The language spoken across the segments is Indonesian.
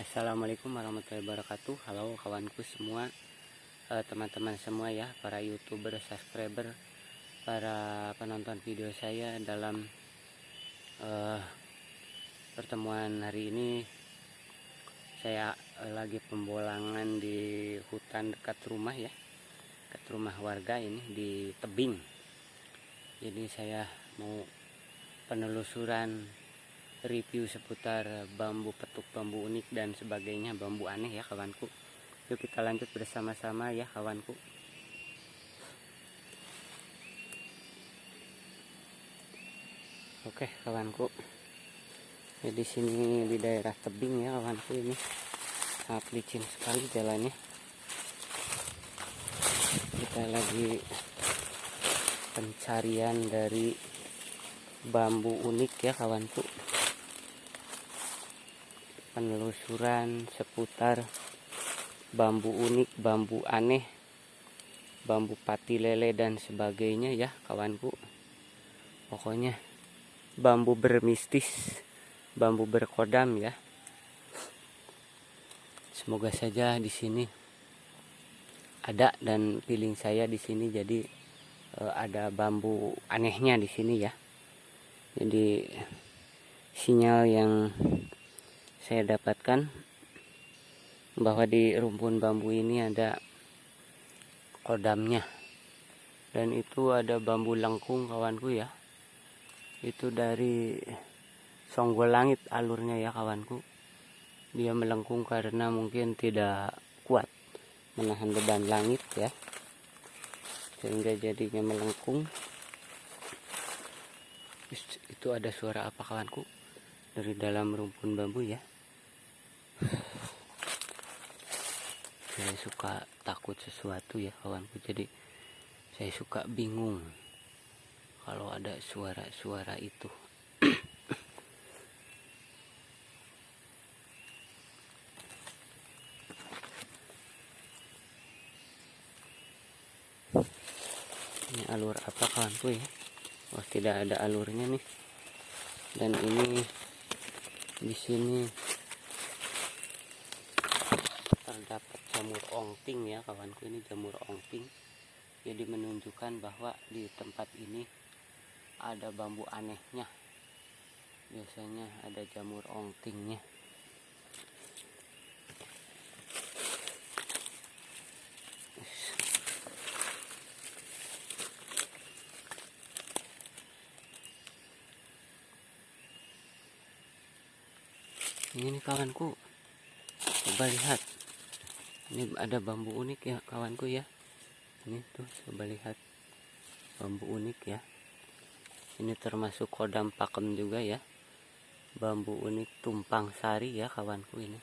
Assalamualaikum warahmatullahi wabarakatuh. Halo kawanku semua, teman-teman semua ya, para youtuber, subscriber, para penonton video saya dalam pertemuan hari ini. Saya lagi pembolangan di hutan dekat rumah ya, dekat rumah warga ini di tebing. Jadi saya mau penelusuran, review seputar bambu petuk, bambu unik dan sebagainya, bambu aneh ya kawanku. Yuk kita lanjut bersama-sama ya kawanku. Oke kawanku, jadi sini di daerah tebing ya kawanku, ini sangat licin sekali jalannya. Kita lagi pencarian dari bambu unik ya kawanku, penelusuran seputar bambu unik, bambu aneh, bambu pati lele dan sebagainya ya kawanku. Pokoknya bambu bermistis, bambu berkodam ya. Semoga saja di sini ada, dan feeling saya di sini jadi ada bambu anehnya di sini ya. Jadi sinyal yang saya dapatkan bahwa di rumpun bambu ini ada kodamnya, dan itu ada bambu lengkung kawanku ya. Itu dari Songgolangit alurnya ya kawanku. Dia melengkung karena mungkin tidak kuat menahan beban langit ya, sehingga jadinya melengkung. Itu ada suara apa kawanku dari dalam rumpun bambu ya. Saya suka takut sesuatu ya kawanku, jadi saya suka bingung kalau ada suara-suara itu. Ini alur apa kawanku ya? Oh, tidak ada alurnya nih. Dan ini di sini terdapat jamur ongping ya kawanku. Ini jamur ongping, jadi menunjukkan bahwa di tempat ini ada bambu anehnya. Biasanya ada jamur ongpingnya. Ini nih kawanku, coba lihat. Ini ada bambu unik ya kawanku ya. Ini tuh, coba lihat bambu unik ya. Ini termasuk kodam pakem juga ya. Bambu unik tumpang sari ya kawanku, ini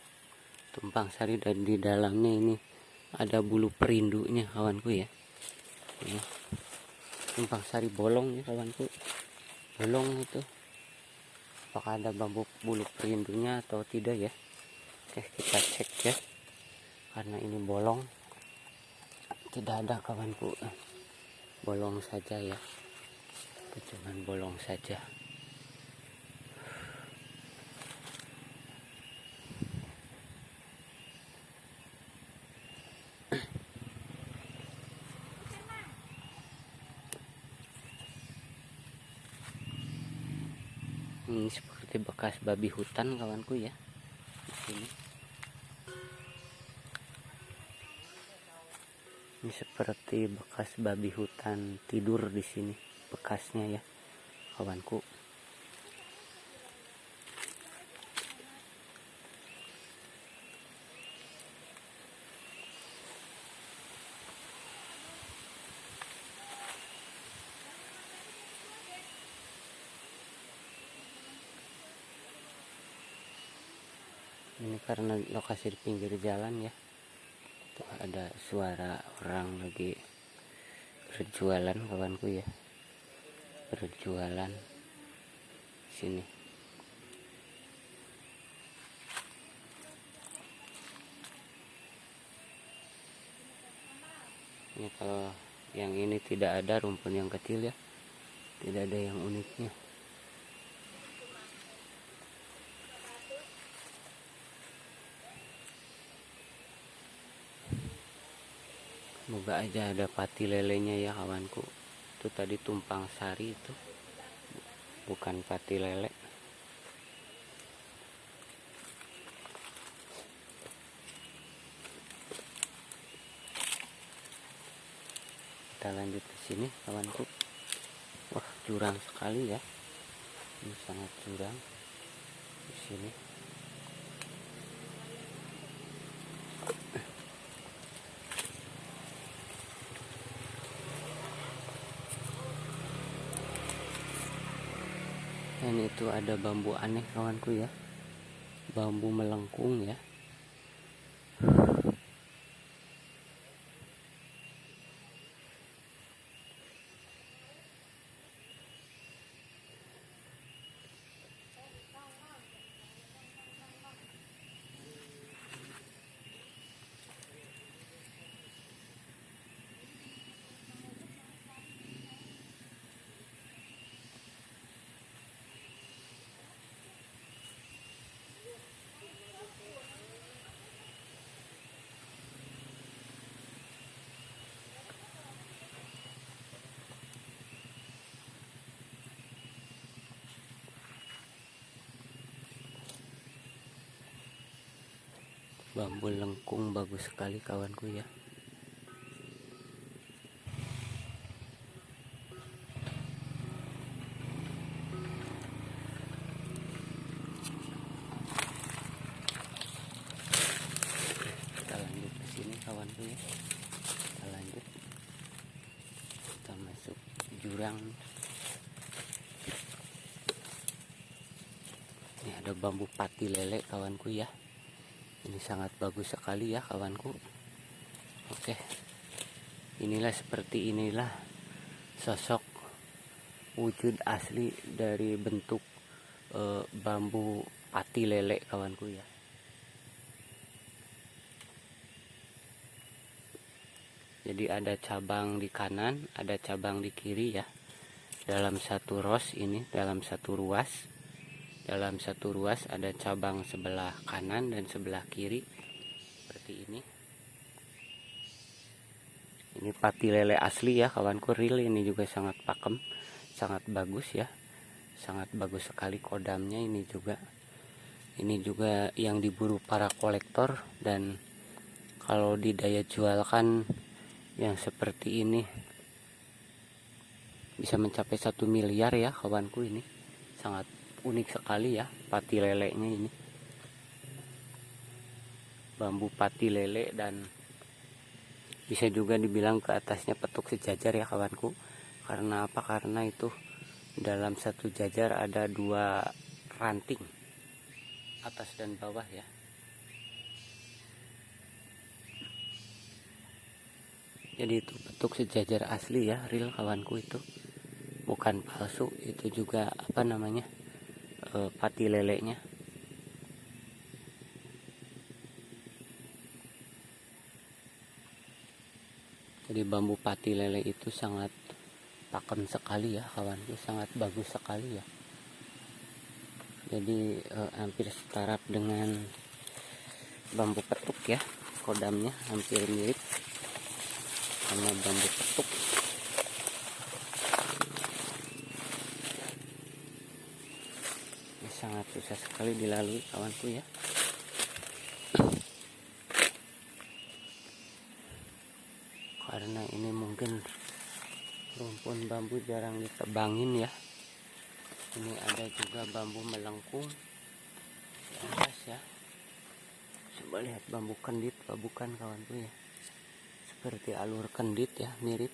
tumpang sari, dan di dalamnya ini ada bulu perindunya kawanku ya. Ini tumpang sari bolong ya kawanku, bolong itu. Apakah ada bambu bulu perindunya atau tidak ya? Oke, kita cek ya. Karena ini bolong, tidak ada kawanku, bolong saja ya. Itu cuman bolong saja. Ini seperti bekas babi hutan kawanku ya. Di sini. Ini seperti bekas babi hutan tidur di sini, bekasnya ya kawanku. Ini karena lokasi di pinggir jalan ya. Tuh ada suara orang lagi berjualan kawanku ya. Berjualan sini. Ini kalau yang ini tidak ada rumpun yang kecil ya. Tidak ada yang uniknya. Semoga aja ada pati lelenya ya kawanku. Itu tadi tumpang sari itu, bukan pati lele. Kita lanjut ke sini kawanku. Wah, jurang sekali ya. Ini sangat jurang di sini. Dan itu ada bambu aneh kawanku ya. Bambu melengkung ya. Bambu lengkung bagus sekali kawanku ya. Kita lanjut ke sini kawanku ya. Kita lanjut. Kita masuk jurang. Ini ada bambu pati lele kawanku ya. Ini sangat bagus sekali ya kawanku. Oke. Seperti inilah sosok wujud asli dari bentuk bambu pati lele kawanku ya. Jadi ada cabang di kanan, ada cabang di kiri ya. Dalam satu ros ini, dalam satu ruas. Dalam satu ruas ada cabang sebelah kanan dan sebelah kiri seperti ini. Ini pati lele asli ya kawanku, real. Ini juga sangat pakem, sangat bagus ya, sangat bagus sekali kodamnya. Ini juga yang diburu para kolektor, dan kalau didaya jualkan yang seperti ini bisa mencapai 1 miliar ya kawanku. Ini sangat unik sekali ya pati lelenya ini. Bambu pati lele, dan bisa juga dibilang ke atasnya petuk sejajar ya kawanku. Karena apa? Karena itu dalam satu jajar ada 2 ranting, atas dan bawah ya. Jadi itu petuk sejajar asli ya, real kawanku, itu bukan palsu. Itu juga pati lelenya. Jadi bambu pati lele itu sangat pakem sekali ya kawanku, sangat bagus sekali ya. Jadi hampir setara dengan bambu petuk ya, kodamnya hampir mirip sama bambu petuk. Ini sangat susah sekali dilalui kawanku ya. Karena ini mungkin rumpun bambu jarang ditebangin ya. Ini ada juga bambu melengkung di atas ya. Coba lihat bambu kendit, bukan kawanku ya. Seperti alur kendit ya, mirip.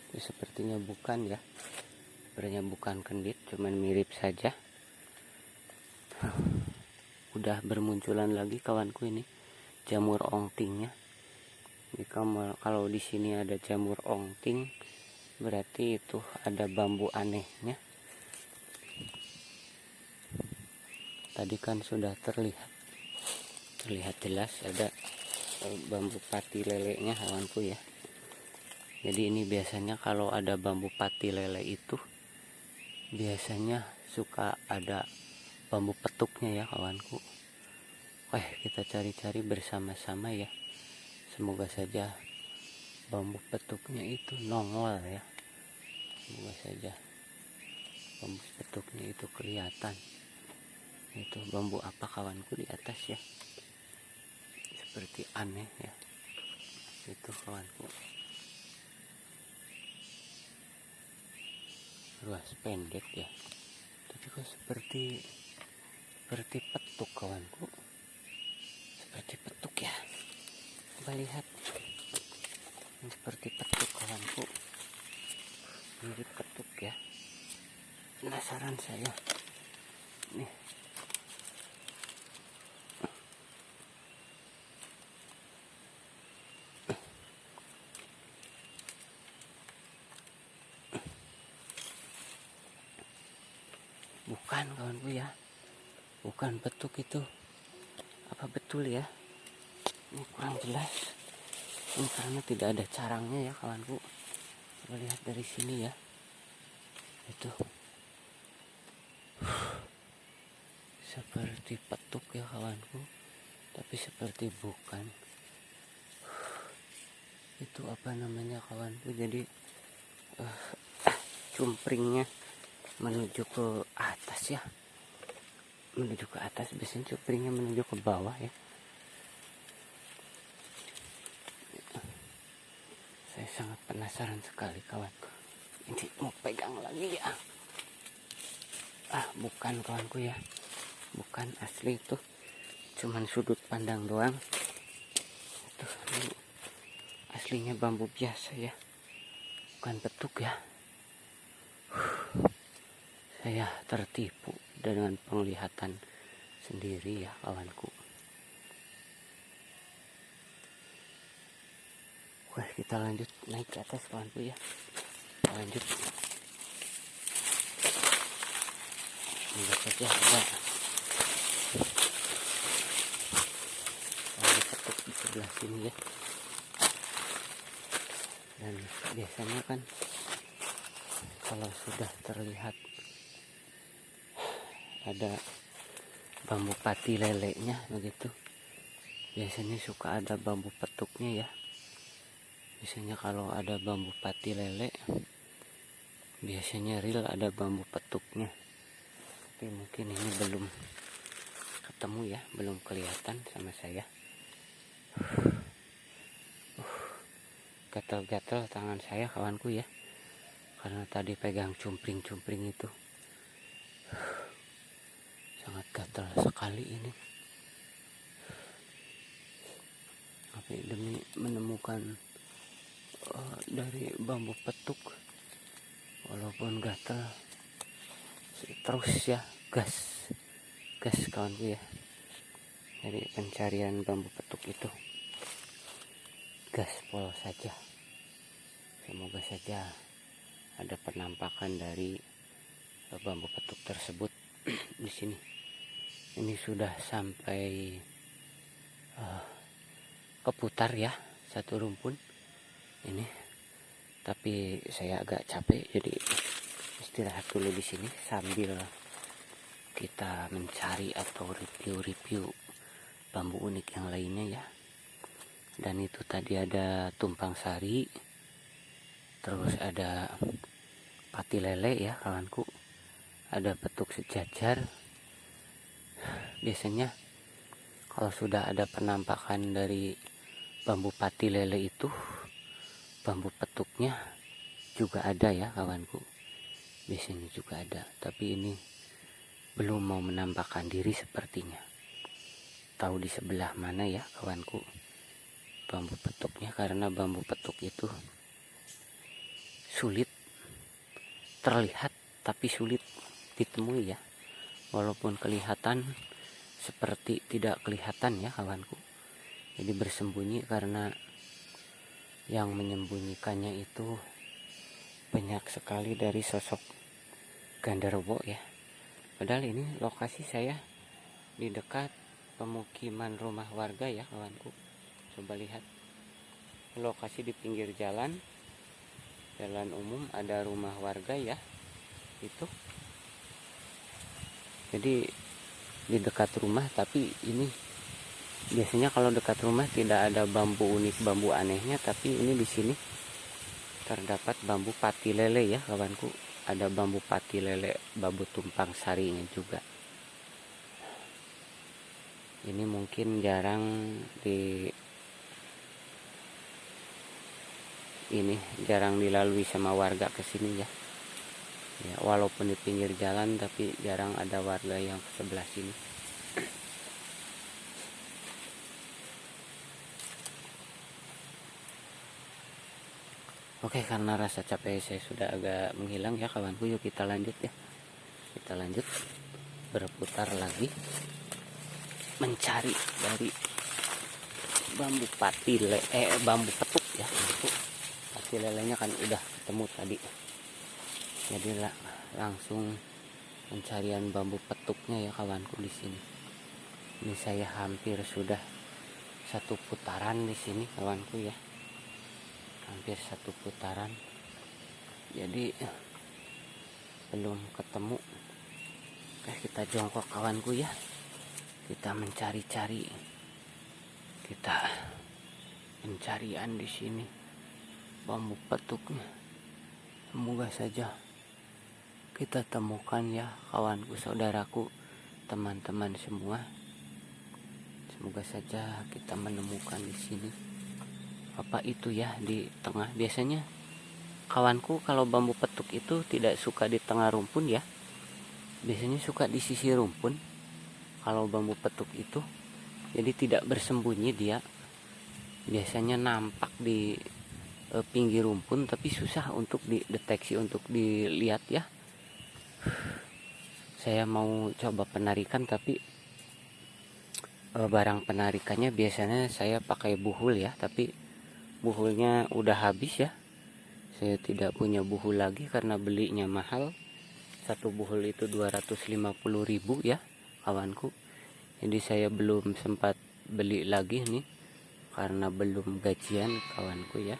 Itu sepertinya bukan ya. Sebenarnya bukan kendit, cuman mirip saja. Udah bermunculan lagi kawanku ini jamur ongtingnya. Jika kalau di sini ada jamur ongting, berarti itu ada bambu anehnya. Tadi kan sudah terlihat jelas ada bambu pati lelenya kawanku ya. Jadi ini biasanya kalau ada bambu pati lele itu biasanya suka ada bambu petuknya ya kawanku. Wah, kita cari-cari bersama-sama ya. Semoga saja bambu petuknya itu nongol ya. Semoga saja bambu petuknya itu kelihatan. Itu bambu apa kawanku di atas ya, seperti aneh ya. Itu kawanku, luas pendek ya, tapi kok seperti petuk kawanku, seperti petuk ya. Coba lihat, ini seperti petuk kawanku, mirip petuk ya. Penasaran saya nih. Bukan kawanku ya, bukan petuk itu. Apa betul ya? Ini kurang jelas. Ini karena tidak ada carangnya ya kawanku. Coba lihat dari sini ya. Itu seperti petuk ya kawanku, tapi seperti bukan. Itu apa namanya kawanku? Jadi cumpringnya menuju ke atas ya, menuju ke atas. Biasanya cumpringnya menuju ke bawah ya. Saya sangat penasaran sekali kawanku. Ini mau pegang lagi ya. Bukan kawanku ya, bukan asli itu, cuman sudut pandang doang. Itu aslinya bambu biasa ya, bukan petuk ya. Saya tertipu dengan penglihatan sendiri ya kawanku. Wah, kita lanjut naik ke atas kawanku ya. Lanjut. Lihat saja ada petuk di sebelah sini ya. Dan biasanya kan kalau sudah terlihat ada bambu pati lelenya begitu, biasanya suka ada bambu petuknya ya. Biasanya kalau ada bambu pati lele, biasanya real ada bambu petuknya. Tapi mungkin ini belum ketemu ya, belum kelihatan sama saya. Gatal-gatal tangan saya kawanku ya, karena tadi pegang cumpring-cumpring itu. Sangat gatal sekali ini. Tapi demi menemukan dari bambu petuk, walaupun gatal terus ya, gas kawanku ya. Jadi pencarian bambu petuk itu gaspol saja. Semoga saja ada penampakan dari bambu petuk tersebut di sini. Ini sudah sampai keputar ya, satu rumpun ini. Tapi saya agak capek, jadi istirahat dulu di sini sambil kita mencari atau review bambu unik yang lainnya ya. Dan itu tadi ada tumpang sari, terus ada pati lele ya kawanku, ada petuk sejajar. Biasanya kalau sudah ada penampakan dari bambu pati lele itu, bambu petuknya juga ada ya kawanku. Biasanya juga ada, tapi ini belum mau menampakkan diri sepertinya. Tahu di sebelah mana ya kawanku bambu petuknya, karena bambu petuk itu sulit terlihat tapi sulit ditemui ya. Walaupun kelihatan seperti tidak kelihatan ya kawanku. Jadi bersembunyi, karena yang menyembunyikannya itu banyak sekali dari sosok Gandarwo ya. Padahal ini lokasi saya di dekat pemukiman rumah warga ya kawanku. Coba lihat, lokasi di pinggir jalan umum, ada rumah warga ya itu. Jadi di dekat rumah, tapi ini Biasanya kalau dekat rumah tidak ada bambu unik, bambu anehnya, tapi ini di sini terdapat bambu pati lele ya kawanku. Ada bambu pati lele, bambu tumpang sarinya juga. Ini mungkin jarang jarang dilalui sama warga kesini ya. Ya, walaupun di pinggir jalan tapi jarang ada warga yang ke sebelah sini. Oke, karena rasa capek saya sudah agak menghilang ya kawanku, yuk kita lanjut ya. Kita lanjut berputar lagi mencari dari bambu bambu petuk ya. Pati lelenya kan udah ketemu tadi. Jadi langsung pencarian bambu petuknya ya kawanku di sini. Ini saya hampir sudah 1 putaran di sini kawanku ya. Hampir 1 putaran. Jadi belum ketemu. Oke, kita jongkok kawanku ya. Kita mencari-cari. Kita pencarian di sini bambu petuknya. Semoga saja kita temukan ya kawanku, saudaraku, teman-teman semua. Semoga saja kita menemukan di sini. Apa itu ya di tengah? Biasanya kawanku kalau bambu petuk itu tidak suka di tengah rumpun ya. Biasanya suka di sisi rumpun. Kalau bambu petuk itu jadi tidak bersembunyi dia. Biasanya nampak di pinggir rumpun tapi susah untuk dideteksi, untuk dilihat ya. Saya mau coba penarikan tapi barang penarikannya biasanya saya pakai buhul ya, tapi buhulnya udah habis ya. Saya tidak punya buhul lagi karena belinya mahal. 1 buhul itu 250.000 ya kawanku. Jadi saya belum sempat beli lagi nih karena belum gajian kawanku ya.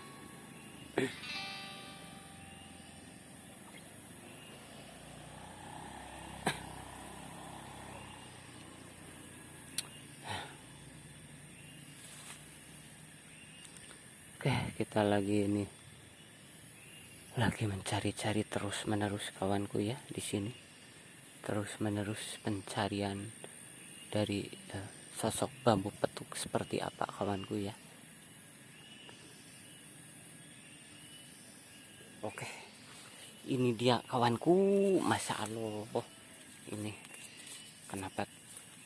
Oke, kita lagi mencari-cari terus menerus kawanku ya di sini. Terus menerus pencarian dari sosok bambu petuk seperti apa kawanku ya. Oke, ini dia kawanku. Masya Allah, ini kenapa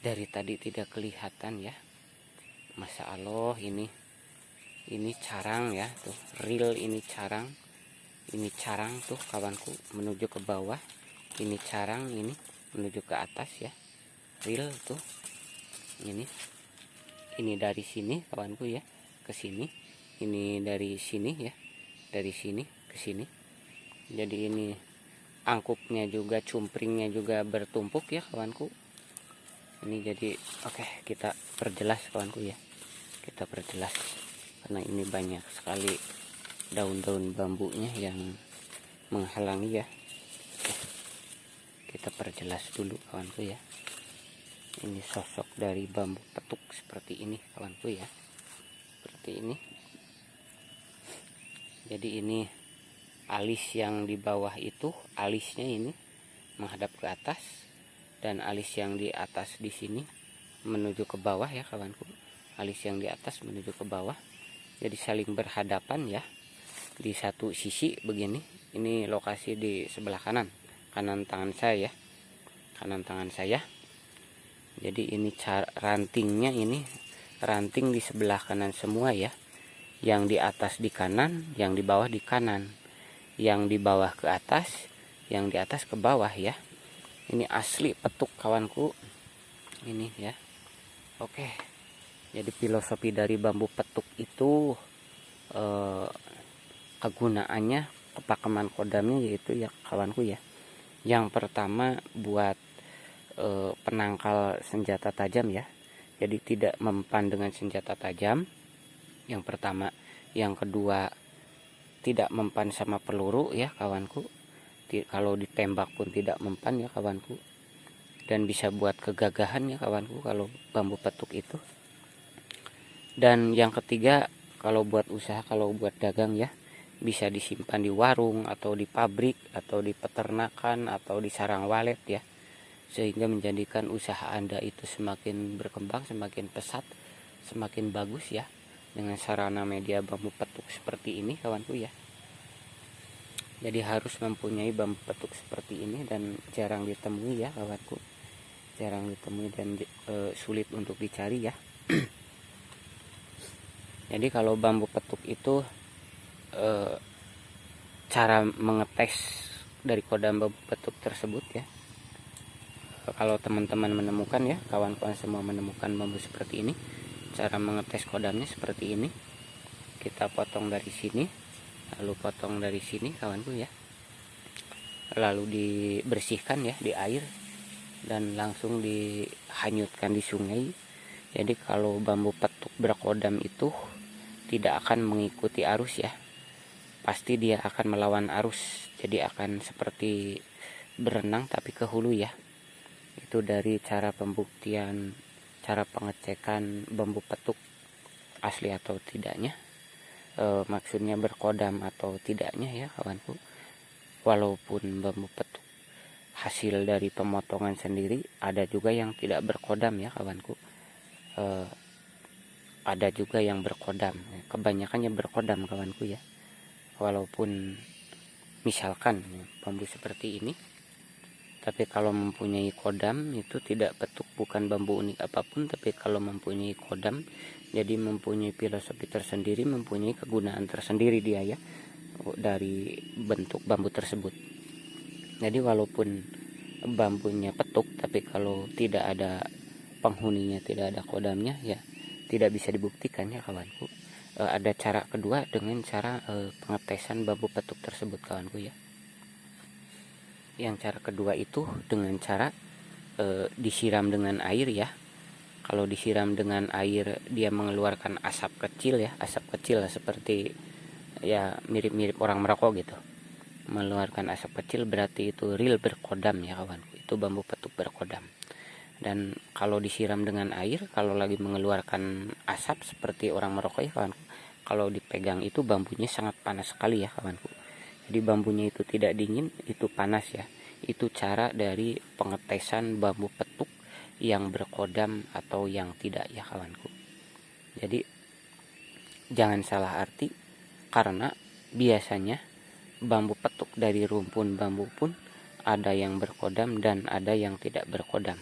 dari tadi tidak kelihatan ya. Masya Allah, ini carang ya tuh, real ini carang tuh kawanku, menuju ke bawah. Ini carang, ini menuju ke atas ya, real tuh. Ini dari sini kawanku ya ke sini. Ini dari sini ya, dari sini ke sini. Jadi ini angkupnya juga, cumpringnya juga bertumpuk ya kawanku. Ini jadi oke, kita perjelas kawanku ya. Kita perjelas karena ini banyak sekali daun-daun bambunya yang menghalangi ya. Kita perjelas dulu kawanku ya. Ini sosok dari bambu petuk seperti ini kawanku ya. Seperti ini. Jadi ini alis yang di bawah itu, alisnya ini menghadap ke atas, dan alis yang di atas di sini menuju ke bawah ya kawanku. Alis yang di atas menuju ke bawah. Jadi saling berhadapan ya. Di satu sisi begini. Ini lokasi di sebelah kanan tangan saya ya. Kanan tangan saya. Jadi ini rantingnya, ini ranting di sebelah kanan semua ya. Yang di atas di kanan, yang di bawah di kanan. Yang di bawah ke atas, yang di atas ke bawah ya. Ini asli petuk kawanku. Ini ya. Oke. Jadi filosofi dari bambu petuk itu kegunaannya, kepakeman kodamnya yaitu ya kawanku ya. Yang pertama buat penangkal senjata tajam ya. Jadi tidak mempan dengan senjata tajam. Yang pertama, yang kedua tidak mempan sama peluru ya kawanku. Kalau ditembak pun tidak mempan ya kawanku. Dan bisa buat kegagahan ya kawanku kalau bambu petuk itu. Dan yang ketiga, kalau buat usaha, kalau buat dagang ya, bisa disimpan di warung atau di pabrik atau di peternakan atau di sarang walet ya, sehingga menjadikan usaha Anda itu semakin berkembang, semakin pesat, semakin bagus ya, dengan sarana media bambu petuk seperti ini kawanku ya. Jadi harus mempunyai bambu petuk seperti ini, dan jarang ditemui ya kawanku, jarang ditemui dan sulit untuk dicari ya. Jadi kalau bambu petuk itu cara mengetes dari kodam bambu petuk tersebut ya, kalau teman-teman menemukan ya, kawan-kawan semua menemukan bambu seperti ini, cara mengetes kodamnya seperti ini. Kita potong dari sini, lalu potong dari sini kawanku ya, lalu dibersihkan ya di air dan langsung dihanyutkan di sungai. Jadi kalau bambu petuk berkodam itu tidak akan mengikuti arus ya, pasti dia akan melawan arus, jadi akan seperti berenang tapi ke hulu ya. Itu dari cara pembuktian, cara pengecekan bambu petuk asli atau tidaknya, maksudnya berkodam atau tidaknya ya kawanku. Walaupun bambu petuk hasil dari pemotongan sendiri, ada juga yang tidak berkodam ya kawanku, ada juga yang berkodam, kebanyakannya berkodam kawanku ya. Walaupun misalkan bambu seperti ini, tapi kalau mempunyai kodam itu tidak petuk, bukan bambu unik apapun, tapi kalau mempunyai kodam, jadi mempunyai filosofi tersendiri, mempunyai kegunaan tersendiri dia ya, dari bentuk bambu tersebut. Jadi walaupun bambunya petuk, tapi kalau tidak ada penghuninya, tidak ada kodamnya ya, tidak bisa dibuktikan ya kawanku. Ada cara kedua dengan cara pengetesan bambu petuk tersebut kawanku ya. Yang cara kedua itu dengan cara disiram dengan air ya. Kalau disiram dengan air, dia mengeluarkan asap kecil ya, asap kecil seperti ya mirip-mirip orang merokok gitu. Mengeluarkan asap kecil berarti itu real berkodam ya kawanku. Itu bambu petuk berkodam. Dan kalau disiram dengan air, kalau lagi mengeluarkan asap seperti orang merokok ya kawanku, kalau dipegang itu bambunya sangat panas sekali ya kawanku. Jadi bambunya itu tidak dingin, itu panas ya. Itu cara dari pengetesan bambu petuk yang berkodam atau yang tidak ya kawanku. Jadi jangan salah arti, karena biasanya bambu petuk dari rumpun bambu pun ada yang berkodam dan ada yang tidak berkodam.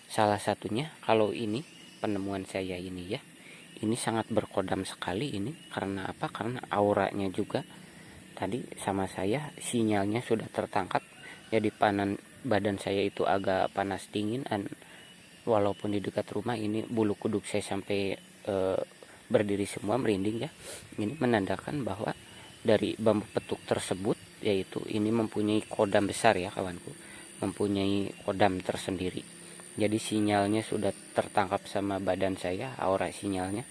Salah satunya kalau ini penemuan saya ini ya, ini sangat berkodam sekali ini. Karena apa? Karena auranya juga tadi sama saya, sinyalnya sudah tertangkap. Jadi badan saya itu agak panas dingin, dan walaupun di dekat rumah ini bulu kuduk saya sampai berdiri semua, merinding ya. Ini menandakan bahwa dari bambu petuk tersebut, yaitu ini mempunyai kodam besar ya kawanku, mempunyai kodam tersendiri. Jadi sinyalnya sudah tertangkap sama badan saya, aura sinyalnya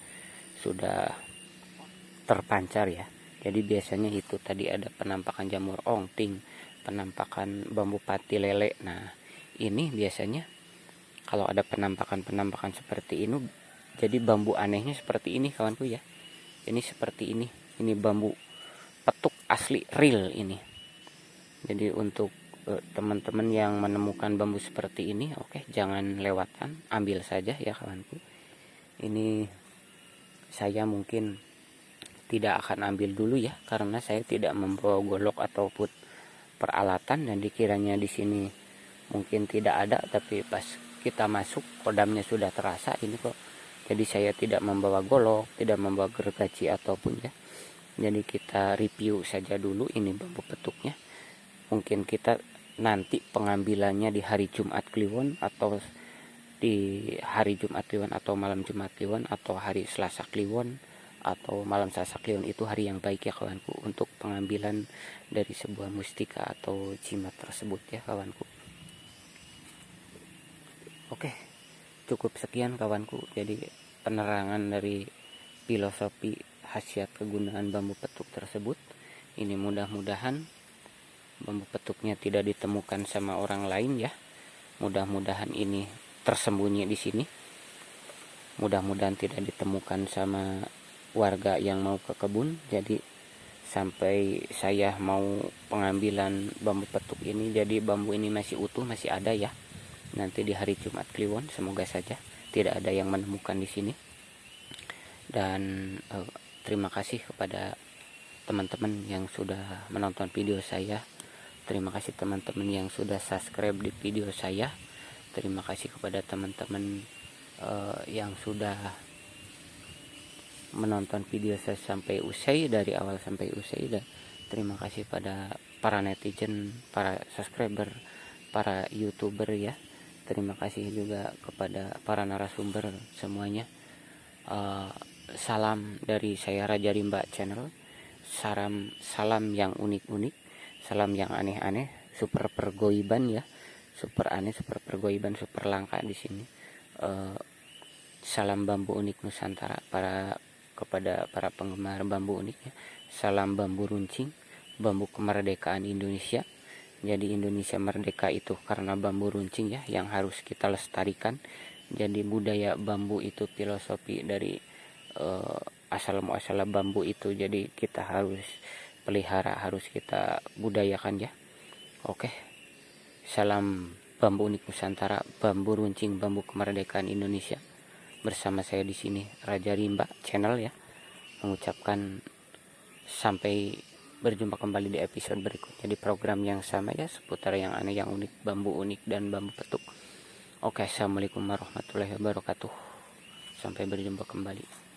sudah terpancar ya. Jadi biasanya itu tadi ada penampakan jamur ongting, penampakan bambu pati lele. Nah ini biasanya kalau ada penampakan seperti ini, jadi bambu anehnya seperti ini kawanku ya. Ini seperti ini bambu petuk asli real ini. Jadi untuk teman-teman yang menemukan bambu seperti ini, oke, jangan lewatkan, ambil saja ya kawanku. Ini saya mungkin tidak akan ambil dulu ya, karena saya tidak membawa golok ataupun peralatan, dan dikiranya di sini mungkin tidak ada, tapi pas kita masuk kodamnya sudah terasa ini kok. Jadi saya tidak membawa golok, tidak membawa gergaji ataupun ya. Jadi kita review saja dulu ini bambu petuknya. Mungkin kita nanti pengambilannya di hari Jumat Kliwon, atau di hari Jumat Kliwon, atau malam Jumat Kliwon, atau hari Selasa Kliwon, atau malam Selasa Kliwon. Itu hari yang baik ya kawanku untuk pengambilan dari sebuah mustika atau jimat tersebut ya kawanku. Oke, cukup sekian kawanku. Jadi penerangan dari filosofi khasiat kegunaan bambu petuk tersebut. Ini mudah-mudahan bambu petuknya tidak ditemukan sama orang lain ya. Mudah-mudahan ini tersembunyi di sini. mudah-mudahan tidak ditemukan sama warga yang mau ke kebun. Jadi sampai saya mau pengambilan bambu petuk ini, jadi bambu ini masih utuh, masih ada ya. Nanti di hari Jumat Kliwon semoga saja tidak ada yang menemukan di sini. Dan terima kasih kepada teman-teman yang sudah menonton video saya. Terima kasih teman-teman yang sudah subscribe di video saya. Terima kasih kepada teman-teman yang sudah menonton video saya sampai usai, dari awal sampai usai. Dan terima kasih pada para netizen, para subscriber, para youtuber ya. Terima kasih juga kepada para narasumber semuanya. Salam dari saya Raja Rimba Channel. Salam yang unik-unik, salam yang aneh-aneh, super pergoiban ya, super aneh, super pergoiban, super langka di sini. Salam bambu unik Nusantara kepada para penggemar bambu unik ya. Salam bambu runcing, bambu kemerdekaan Indonesia. Jadi Indonesia merdeka itu karena bambu runcing ya, yang harus kita lestarikan. Jadi budaya bambu itu filosofi dari asal muasal bambu itu, jadi kita harus pelihara, harus kita budayakan ya. Oke, salam bambu unik Nusantara, bambu runcing, bambu kemerdekaan Indonesia. Bersama saya di sini Raja Rimba Channel ya, mengucapkan sampai berjumpa kembali di episode berikutnya di program yang sama ya, seputar yang aneh, yang unik, bambu unik dan bambu petuk. Oke, assalamualaikum warahmatullahi wabarakatuh. Sampai berjumpa kembali.